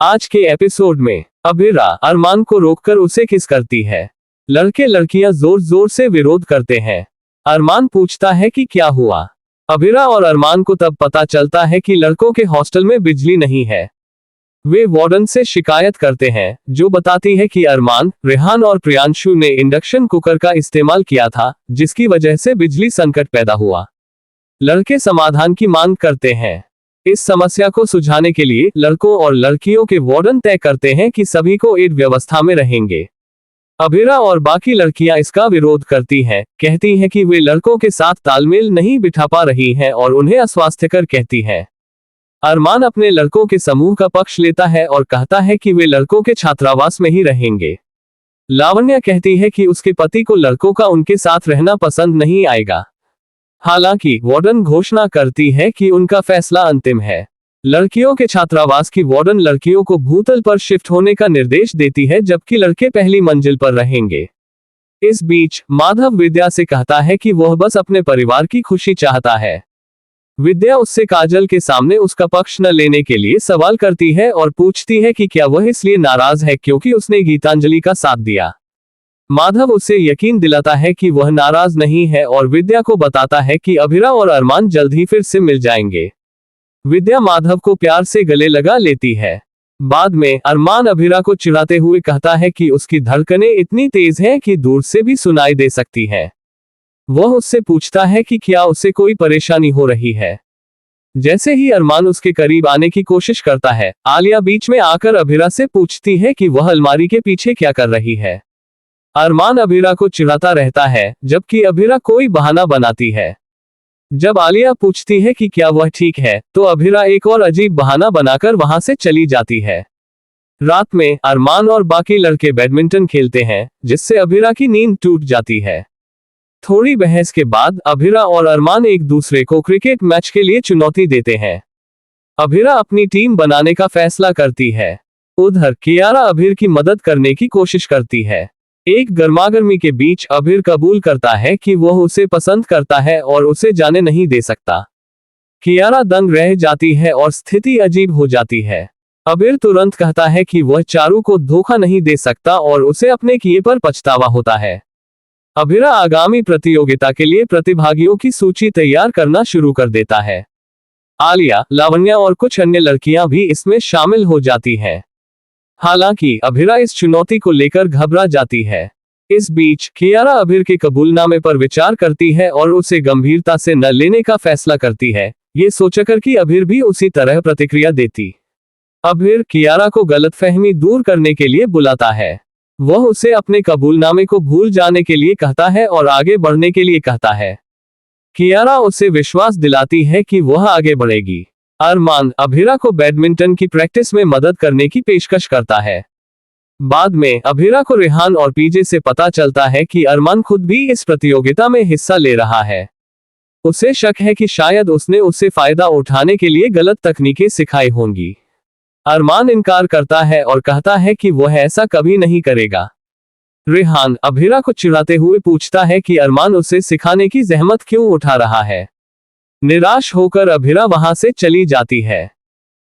आज के एपिसोड में अभिरा अरमान को रोककर उसे किस करती है। लड़के लड़कियां जोर जोर से विरोध करते हैं। अरमान पूछता है कि क्या हुआ। अभिरा और अरमान को तब पता चलता है कि लड़कों के हॉस्टल में बिजली नहीं है। वे वार्डन से शिकायत करते हैं, जो बताती है कि अरमान, रेहान और प्रियांशु ने इंडक्शन कुकर का इस्तेमाल किया था, जिसकी वजह से बिजली संकट पैदा हुआ। लड़के समाधान की मांग करते हैं। इस समस्या को सुलझाने के लिए लड़कों और लड़कियों के वार्डन तय करते हैं कि सभी को एक व्यवस्था में रहेंगे। अभिरा और बाकी लड़कियां इसका विरोध करती हैं, कहती हैं कि वे लड़कों के साथ तालमेल नहीं बिठा पा रही हैं और उन्हें अस्वास्थ्यकर कहती हैं। अरमान अपने लड़कों के समूह का पक्ष लेता है और कहता है कि वे लड़कों के छात्रावास में ही रहेंगे। लावण्या कहती है कि उसके पति को लड़कों का उनके साथ रहना पसंद नहीं आएगा। हालांकि वार्डन घोषणा करती है कि उनका फैसला अंतिम है। लड़कियों के छात्रावास की वार्डन लड़कियों को भूतल पर शिफ्ट होने का निर्देश देती है, जबकि लड़के पहली मंजिल पर रहेंगे। इस बीच माधव विद्या से कहता है कि वह बस अपने परिवार की खुशी चाहता है। विद्या उससे काजल के सामने उसका पक्ष न लेने के लिए सवाल करती है और पूछती है कि क्या वह इसलिए नाराज है क्योंकि उसने गीतांजलि का साथ दिया। माधव उसे यकीन दिलाता है कि वह नाराज नहीं है और विद्या को बताता है कि अभिरा और अरमान जल्द ही फिर से मिल जाएंगे। विद्या माधव को प्यार से गले लगा लेती है। बाद में अरमान अभिरा को चिढ़ाते हुए कहता है कि उसकी धड़कनें इतनी तेज हैं कि दूर से भी सुनाई दे सकती हैं। वह उससे पूछता है कि क्या उसे कोई परेशानी हो रही है। जैसे ही अरमान उसके करीब आने की कोशिश करता है, आलिया बीच में आकर अभिरा से पूछती है कि वह अलमारी के पीछे क्या कर रही है। अरमान अभिरा को चिढ़ाता रहता है, जबकि अभिरा कोई बहाना बनाती है। जब आलिया पूछती है कि क्या वह ठीक है, तो अभिरा एक और अजीब बहाना बनाकर वहां से चली जाती है। रात में अरमान और बाकी लड़के बैडमिंटन खेलते हैं, जिससे अभिरा की नींद टूट जाती है। थोड़ी बहस के बाद अभिरा और अरमान एक दूसरे को क्रिकेट मैच के लिए चुनौती देते हैं। अभिरा अपनी टीम बनाने का फैसला करती है। उधर कियारा अभिर की मदद करने की कोशिश करती है। एक गर्मागर्मी के बीच अभिर कबूल करता है कि वह उसे पसंद करता है और उसे जाने नहीं दे सकता। कियारा दंग रह जाती है और स्थिति अजीब हो जाती है। अभिर तुरंत कहता है कि वह चारू को धोखा नहीं दे सकता और उसे अपने किए पर पछतावा होता है। अभिरा आगामी प्रतियोगिता के लिए प्रतिभागियों की सूची तैयार करना शुरू कर देता है। आलिया, लावण्या और कुछ अन्य लड़कियां भी इसमें शामिल हो जाती हैं। हालांकि अभिरा इस चुनौती को लेकर घबरा जाती है। इस बीच कियारा अभिर के कबूलनामे पर विचार करती है और उसे गंभीरता से न लेने का फैसला करती है, ये सोचकर कि अभिर भी उसी तरह प्रतिक्रिया देती। अभिर कियारा को गलतफहमी दूर करने के लिए बुलाता है। वह उसे अपने कबूलनामे को भूल जाने के लिए कहता है और आगे बढ़ने के लिए कहता है। कियारा उसे विश्वास दिलाती है कि वह आगे बढ़ेगी। अरमान अभिरा को बैडमिंटन की प्रैक्टिस में मदद करने की पेशकश करता है। बाद में अभिरा को रेहान और पीजे से पता चलता है कि अरमान खुद भी इस प्रतियोगिता में हिस्सा ले रहा है। उसे शक है कि शायद उसने उससे फायदा उठाने के लिए गलत तकनीकें सिखाई होंगी। अरमान इनकार करता है और कहता है कि वह ऐसा कभी नहीं करेगा। रेहान अभिरा को चिढ़ाते हुए पूछता है कि अरमान उसे सिखाने की जहमत क्यों उठा रहा है। निराश होकर अभिरा वहां से चली जाती है।